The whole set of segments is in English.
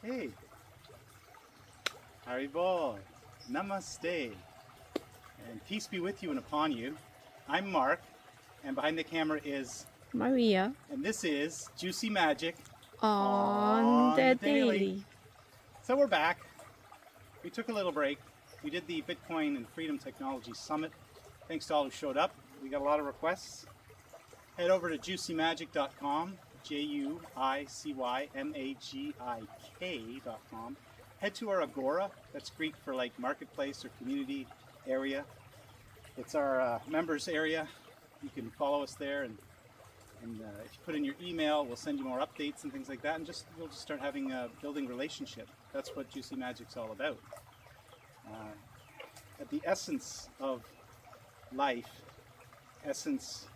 Hey, Haribo, Namaste, and peace be with you and upon you. I'm Mark, and behind the camera is Maria and this is JuicyMagiK on the daily. So we're back. We took a little break. We did the Bitcoin and Freedom Technology Summit. Thanks to all who showed up. We got a lot of requests. Head over to JuicyMagiK.com, JuicyMagiK.com. Head to our Agora, that's Greek for like marketplace or community area. It's our members area. You can follow us there, and if you put in your email, we'll send you more updates and things like that, and we'll just start having a building relationship. That's what JuicyMagiK's all about. At the essence of life, essence,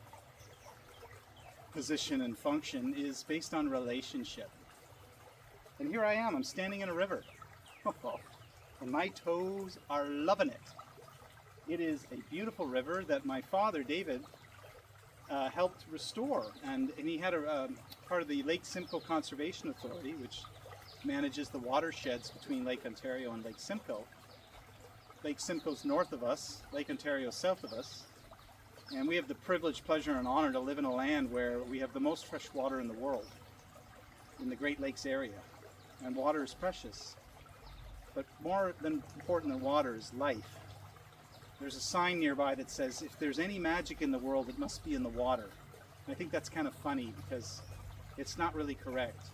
position, and function is based on relationship. And here I am, I'm standing in a river. And my toes are loving it. It is a beautiful river that my father, David, helped restore. And he had a part of the Lake Simcoe Conservation Authority, which manages the watersheds between Lake Ontario and Lake Simcoe. Lake Simcoe's north of us, Lake Ontario south of us. And we have the privilege, pleasure, and honor to live in a land where we have the most fresh water in the world, in the Great Lakes area. And water is precious. But more than important than water is life. There's a sign nearby that says, if there's any magic in the world, it must be in the water. And I think that's kind of funny because it's not really correct.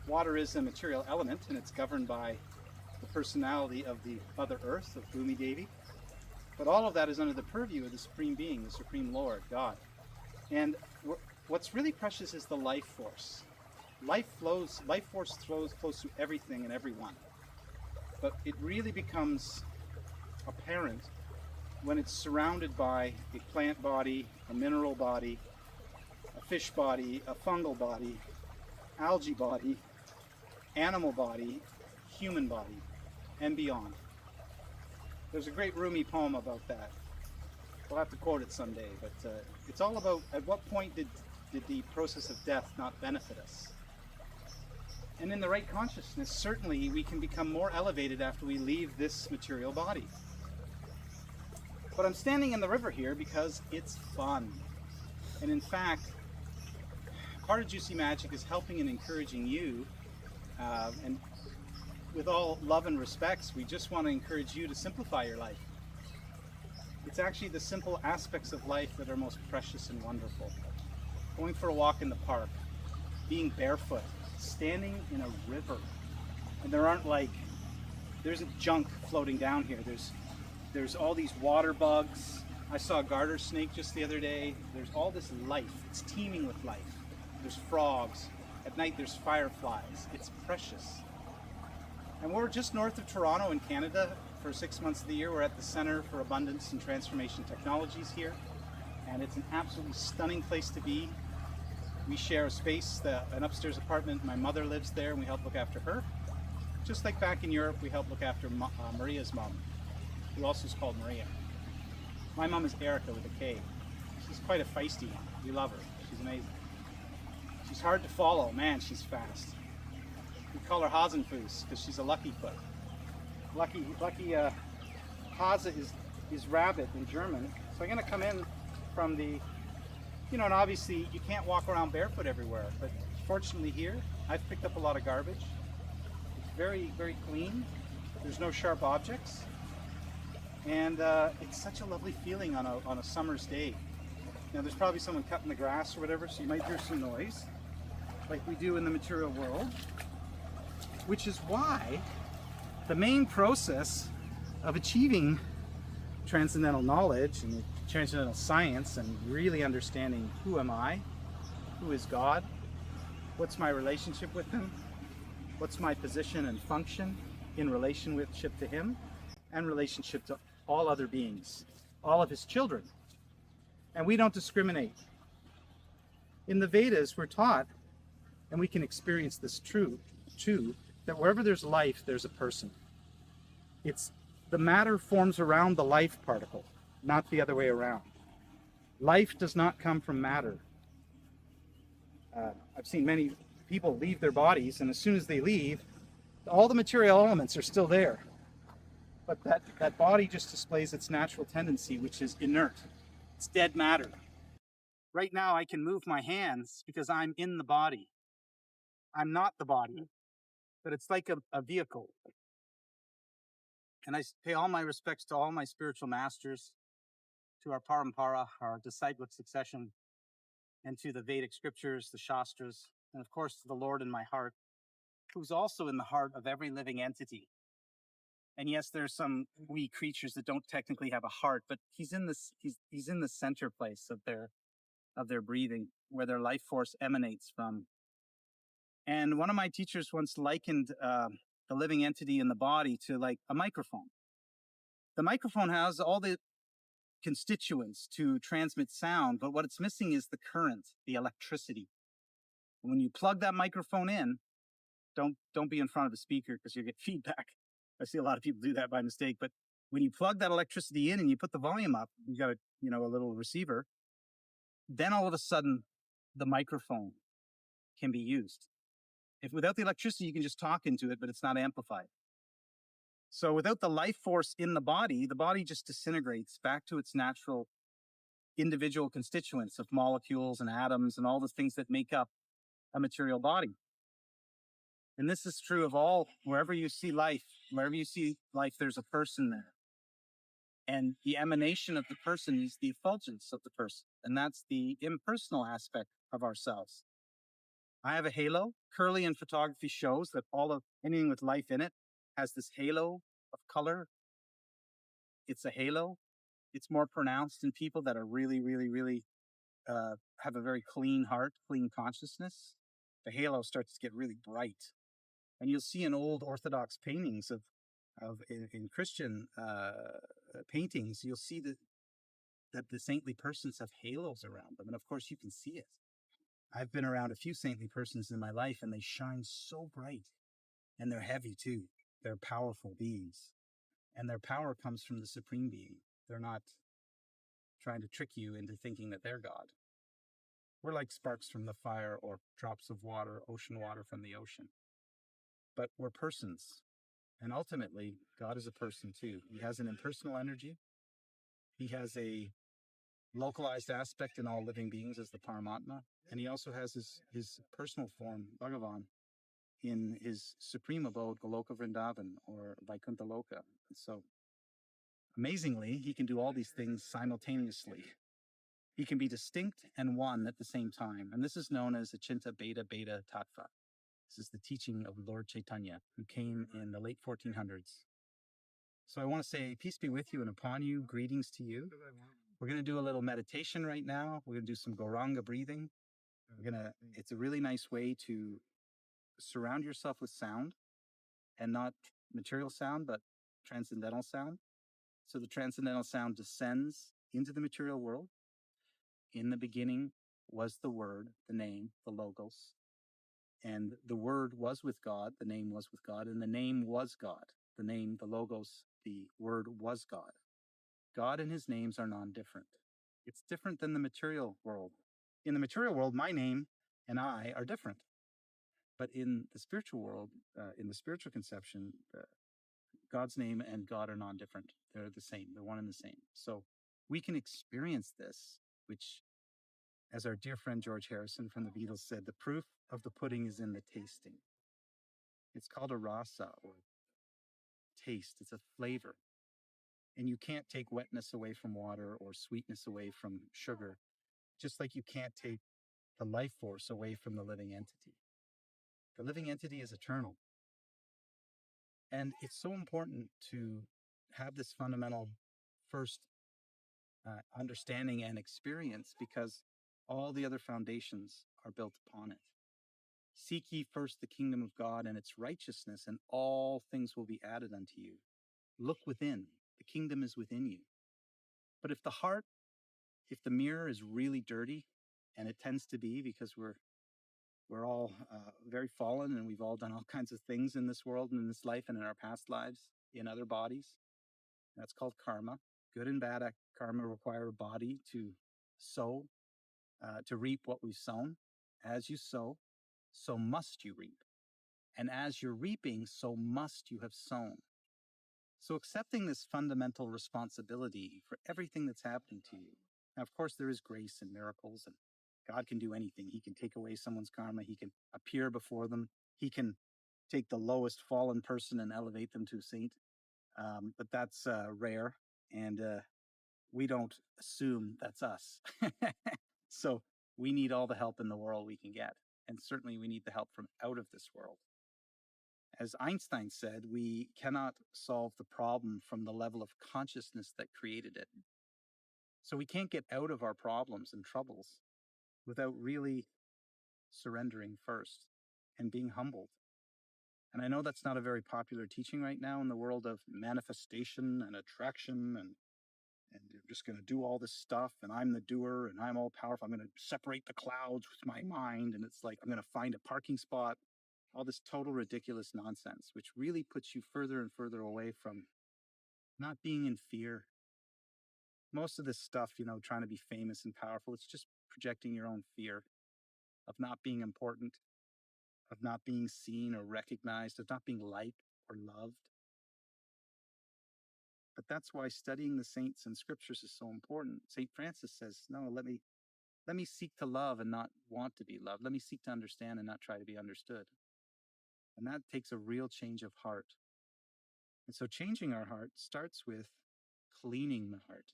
Water is a material element, and it's governed by the personality of the Mother Earth, of Bhumi Devi. But all of that is under the purview of the Supreme Being, the Supreme Lord, God. And what's really precious is the life force. Life force flows close to everything and everyone. But it really becomes apparent when it's surrounded by a plant body, a mineral body, a fish body, a fungal body, algae body, animal body, human body, and beyond. There's a great Rumi poem about that. We'll have to quote it someday, but it's all about at what point did the process of death not benefit us? And in the right consciousness, certainly we can become more elevated after we leave this material body. But I'm standing in the river here because it's fun. And in fact, part of JuicyMagiK is helping and encouraging you, and with all love and respects, we just want to encourage you to simplify your life. It's actually the simple aspects of life that are most precious and wonderful. Going for a walk in the park, being barefoot, standing in a river. And there's a junk floating down here. There's all these water bugs. I saw a garter snake just the other day. There's all this life. It's teeming with life. There's frogs. At night there's fireflies. It's precious. And we're just north of Toronto in Canada for 6 months of the year. We're at the Center for Abundance and Transformation Technologies here. And it's an absolutely stunning place to be. We share a space, an upstairs apartment. My mother lives there, and we help look after her. Just like back in Europe, we help look after Maria's mom, who also is called Maria. My mom is Erica with a K. She's quite a feisty one. We love her. She's amazing. She's hard to follow. Man, she's fast. We call her Hasenfuß because she's a lucky foot. Lucky Hase is rabbit in German. So I'm going to come in from the, and obviously you can't walk around barefoot everywhere, but fortunately here, I've picked up a lot of garbage. It's very, very clean. There's no sharp objects. And it's such a lovely feeling on a summer's day. Now there's probably someone cutting the grass or whatever, so you might hear some noise, like we do in the material world, which is why the main process of achieving transcendental knowledge and transcendental science and really understanding who am I, who is God, what's my relationship with Him, what's my position and function in relationship to Him, and relationship to all other beings, all of His children. And we don't discriminate. In the Vedas, we're taught, and we can experience this too, that wherever there's life, there's a person. The matter forms around the life particle, not the other way around. Life does not come from matter. I've seen many people leave their bodies, and as soon as they leave, All the material elements are still there, but that body just displays its natural tendency, which is inert. It's dead matter. Right now, I can move my hands because I'm in the body. I'm not the body, but it's like a vehicle. And I pay all my respects to all my spiritual masters, to our parampara, our disciplic succession, and to the Vedic scriptures, the Shastras, and of course to the Lord in my heart, who's also in the heart of every living entity. And yes, there's some wee creatures that don't technically have a heart, but he's in the center place of their breathing, where their life force emanates from. And one of my teachers once likened the living entity in the body to like a microphone. The microphone has all the constituents to transmit sound, but what it's missing is the current, the electricity. When you plug that microphone in, don't be in front of a speaker because you get feedback. I see a lot of people do that by mistake, but when you plug that electricity in and you put the volume up, you got a little receiver, then all of a sudden the microphone can be used. If without the electricity, you can just talk into it, but it's not amplified. So without the life force in the body just disintegrates back to its natural individual constituents of molecules and atoms and all the things that make up a material body. And this is true of all, wherever you see life, there's a person there. And the emanation of the person is the effulgence of the person. And that's the impersonal aspect of ourselves. I have a halo. Curly in photography shows that anything with life in it has this halo of color. It's a halo. It's more pronounced in people that are really, really, really have a very clean heart, clean consciousness. The halo starts to get really bright. And you'll see in old Orthodox paintings in Christian paintings, you'll see that the saintly persons have halos around them. And of course, you can see it. I've been around a few saintly persons in my life, and they shine so bright. And they're heavy, too. They're powerful beings. And their power comes from the Supreme Being. They're not trying to trick you into thinking that they're God. We're like sparks from the fire or drops of water, ocean water from the ocean. But we're persons. And ultimately, God is a person, too. He has an impersonal energy. He has a localized aspect in all living beings as the Paramatma. And he also has his personal form, Bhagavan, in his supreme abode, Goloka Vrindavan, or Vaikuntha Loka. And so, amazingly, he can do all these things simultaneously. He can be distinct and one at the same time. And this is known as Achinta Beta Beta Tattva. This is the teaching of Lord Chaitanya, who came in the late 1400s. So I want to say, peace be with you and upon you, greetings to you. We're going to do a little meditation right now. We're going to do some Gauranga breathing. It's a really nice way to surround yourself with sound, and not material sound, but transcendental sound. So the transcendental sound descends into the material world. In the beginning was the Word, the name, the Logos. And the Word was with God, the name was with God, and the name was God. The name, the Logos, the Word was God. God and his names are non-different. It's different than the material world. In the material world, my name and I are different. But in the spiritual world, in the spiritual conception, God's name and God are non-different. They're the same. They're one and the same. So we can experience this, which, as our dear friend George Harrison from the Beatles said, the proof of the pudding is in the tasting. It's called a rasa, or taste. It's a flavor. And you can't take wetness away from water or sweetness away from sugar, just like you can't take the life force away from the living entity. The living entity is eternal. And it's so important to have this fundamental first understanding and experience, because all the other foundations are built upon it. Seek ye first the kingdom of God and its righteousness, and all things will be added unto you. Look within. The kingdom is within you. But if the mirror is really dirty, and it tends to be because we're all very fallen, and we've all done all kinds of things in this world and in this life and in our past lives in other bodies. That's called karma. Good and bad karma require a body to sow, to reap what we've sown. As you sow, so must you reap. And as you're reaping, so must you have sown. So accepting this fundamental responsibility for everything that's happening to you. Now, of course, there is grace and miracles, and God can do anything. He can take away someone's karma. He can appear before them. He can take the lowest fallen person and elevate them to a saint. But that's rare, and we don't assume that's us. So we need all the help in the world we can get. And certainly we need the help from out of this world. As Einstein said, we cannot solve the problem from the level of consciousness that created it. So we can't get out of our problems and troubles without really surrendering first and being humbled. And I know that's not a very popular teaching right now in the world of manifestation and attraction and you're just going to do all this stuff and I'm the doer and I'm all powerful. I'm going to separate the clouds with my mind. And it's like, I'm going to find a parking spot, all this total ridiculous nonsense, which really puts you further and further away from not being in fear. Most of this stuff, trying to be famous and powerful, it's just projecting your own fear of not being important, of not being seen or recognized, of not being liked or loved. But that's why studying the saints and scriptures is so important. St. Francis says, no, let me seek to love and not want to be loved. Let me seek to understand and not try to be understood. And that takes a real change of heart. And so changing our heart starts with cleaning the heart.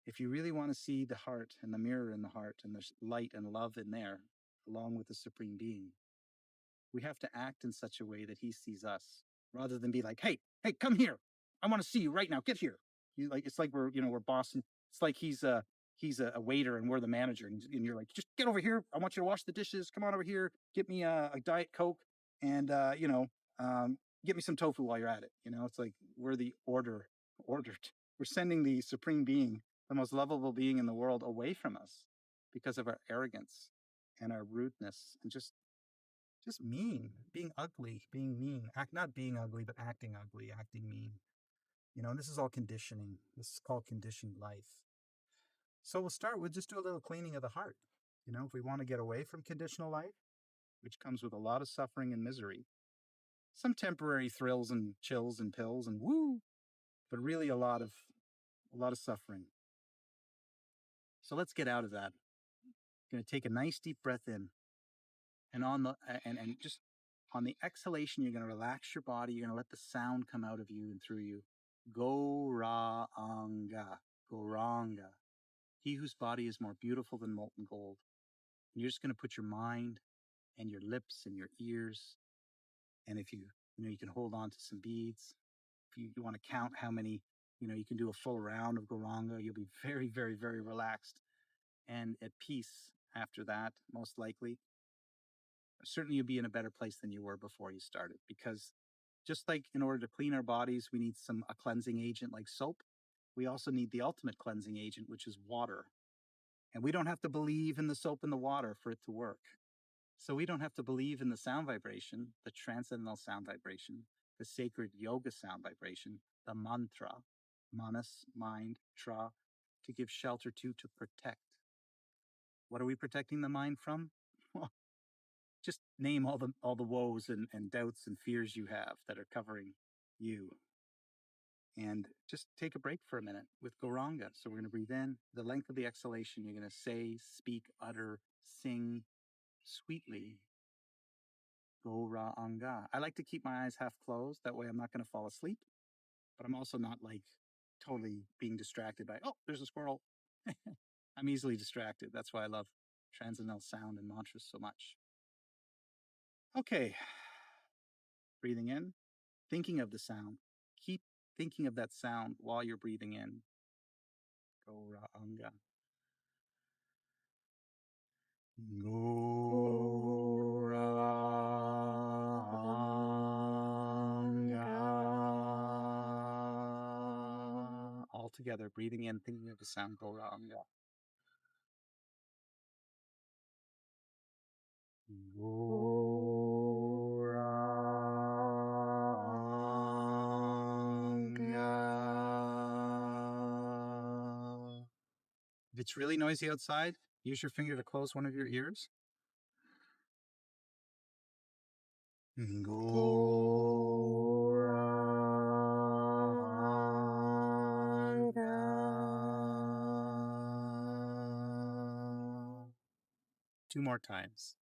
If you really want to see the heart and the mirror in the heart and there's light and love in there, along with the Supreme Being, we have to act in such a way that he sees us, rather than be like, hey, come here. I want to see you right now. Get here. It's like we're bossing. It's like he's a waiter and we're the manager, and you're like, just get over here. I want you to wash the dishes. Come on over here. Get me a Diet Coke and get me some tofu while you're at it. It's like we're the ordered. We're sending the Supreme Being, the most lovable being in the world, away from us because of our arrogance and our rudeness and just mean, being ugly, being mean, not being ugly, but acting ugly, acting mean. This is all conditioning. This is called conditioned life. So we'll start with just do a little cleaning of the heart. If we want to get away from conditional life, which comes with a lot of suffering and misery, some temporary thrills and chills and pills and woo, but really a lot of suffering. So let's get out of that. Going to take a nice deep breath in, and just on the exhalation, you're going to relax your body. You're going to let the sound come out of you and through you. Gauranga, Gauranga. He whose body is more beautiful than molten gold. And you're just going to put your mind and your lips and your ears. And if you can hold on to some beads. If you want to count how many, you can do a full round of Gauranga. You'll be very, very, very relaxed and at peace after that, most likely. Certainly you'll be in a better place than you were before you started, because just like in order to clean our bodies, we need a cleansing agent like soap. We also need the ultimate cleansing agent, which is water. And we don't have to believe in the soap and the water for it to work. So we don't have to believe in the sound vibration, the transcendental sound vibration, the sacred yoga sound vibration, the mantra, manas, mind, tra, to give shelter to protect. What are we protecting the mind from? Well, just name all the woes and doubts and fears you have that are covering you. And just take a break for a minute with Gauranga. So we're going to breathe in. The length of the exhalation, you're going to say, speak, utter, sing sweetly. Gauranga. I like to keep my eyes half closed. That way I'm not going to fall asleep. But I'm also not like totally being distracted by, oh, there's a squirrel. I'm easily distracted. That's why I love transcendental sound and mantras so much. Okay. Breathing in, thinking of the sound. Keep thinking of that sound while you're breathing in. Gauranga. Gauranga. All together, breathing in, thinking of the sound Gauranga. Gauranga. If it's really noisy outside, use your finger to close one of your ears. Gauranga. Two more times.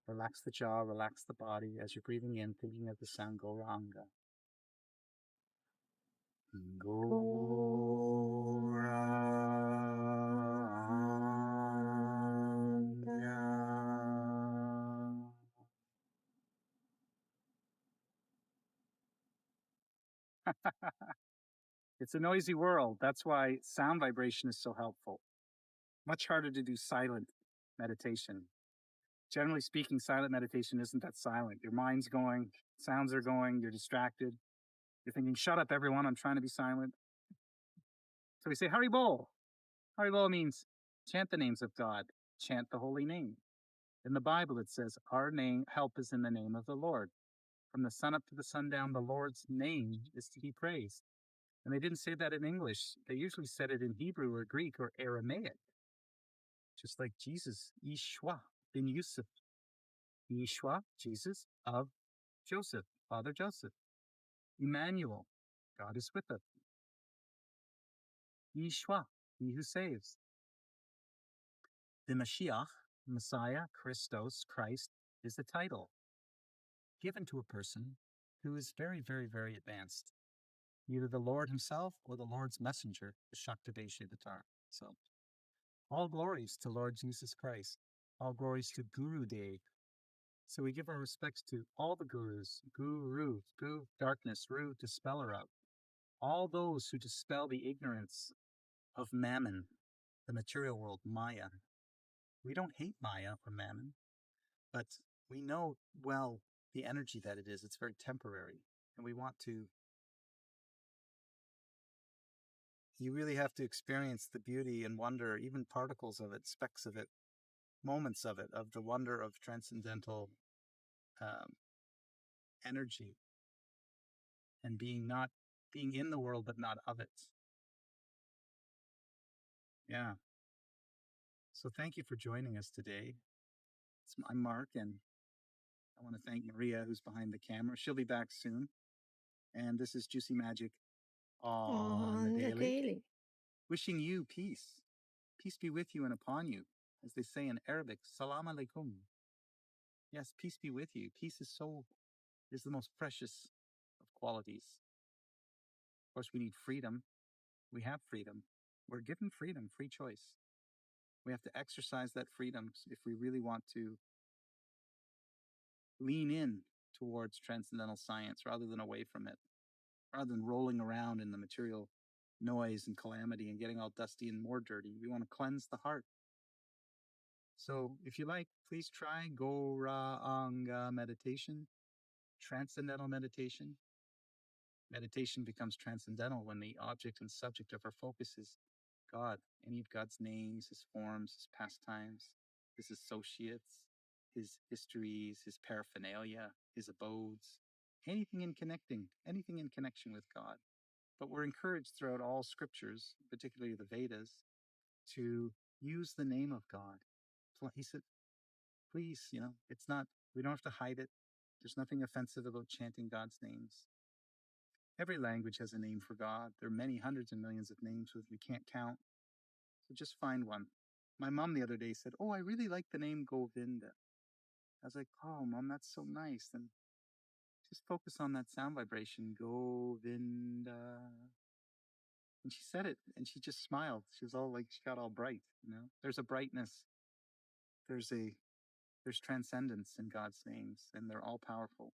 Relax the jaw, relax the body as you're breathing in, thinking of the sound Gauranga. Gauranga. It's a noisy world. That's why sound vibration is so helpful. Much harder to do silent meditation. Generally speaking, silent meditation isn't that silent. Your mind's going, sounds are going, you're distracted. You're thinking, shut up, everyone, I'm trying to be silent. So we say, Haribol. Haribol means chant the names of God, chant the holy name. In the Bible, it says, our name, help is in the name of the Lord. From the sun up to the sundown, the Lord's name is to be praised. And they didn't say that in English. They usually said it in Hebrew or Greek or Aramaic. Just like Jesus, Yeshua bin Yusuf. Yeshua, Jesus, of Joseph, Father Joseph. Emmanuel, God is with us. Yeshua, he who saves. The Mashiach, Messiah, Christos, Christ, is the title given to a person who is very, very, very advanced. Either the Lord himself or the Lord's messenger, the Shaktadesh. So, all glories to Lord Jesus Christ. All glories to Guru Dev. So we give our respects to all the gurus, Guru, darkness, Ru, dispeller of. All those who dispel the ignorance of Mammon, the material world, Maya. We don't hate Maya or Mammon, but we know well the energy that it is. It's very temporary. And we want to, you really have to experience the beauty and wonder, even particles of it, specks of it, moments of it, of the wonder of transcendental energy and being in the world, but not of it. Yeah. So thank you for joining us today. I'm Mark, and I want to thank Maria, who's behind the camera. She'll be back soon. And this is JuicyMagiK on the daily. Wishing you peace. Peace be with you and upon you. As they say in Arabic, salam alaikum. Yes, peace be with you. Peace is the most precious of qualities. Of course, we need freedom. We have freedom. We're given freedom, free choice. We have to exercise that freedom if we really want to lean in towards transcendental science rather than away from it, rather than rolling around in the material noise and calamity and getting all dusty and more dirty. We want to cleanse the heart. So if you like, please try Gauranga meditation, transcendental meditation. Meditation becomes transcendental when the object and subject of our focus is God, any of God's names, his forms, his pastimes, his associates, his histories, his paraphernalia, his abodes, anything in connection with God. But we're encouraged throughout all scriptures, particularly the Vedas, to use the name of God. He said, please, it's not, we don't have to hide it. There's nothing offensive about chanting God's names. Every language has a name for God. There are many hundreds and millions of names which we can't count. So just find one. My mom the other day said, oh, I really like the name Govinda. I was like, oh, Mom, that's so nice. Then just focus on that sound vibration, Govinda. And she said it, and she just smiled. She was all like, she got all bright, There's a brightness. There's transcendence in God's names, and they're all powerful.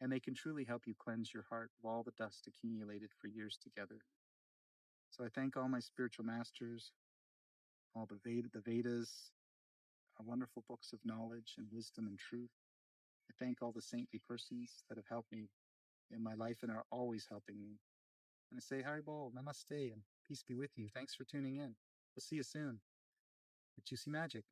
And they can truly help you cleanse your heart of all the dust accumulated for years together. So I thank all my spiritual masters, all the Vedas, wonderful books of knowledge and wisdom and truth. I thank all the saintly persons that have helped me in my life and are always helping me. And I say, Haribol, Namaste, and peace be with you. Thanks for tuning in. We'll see you soon at JuicyMagiK.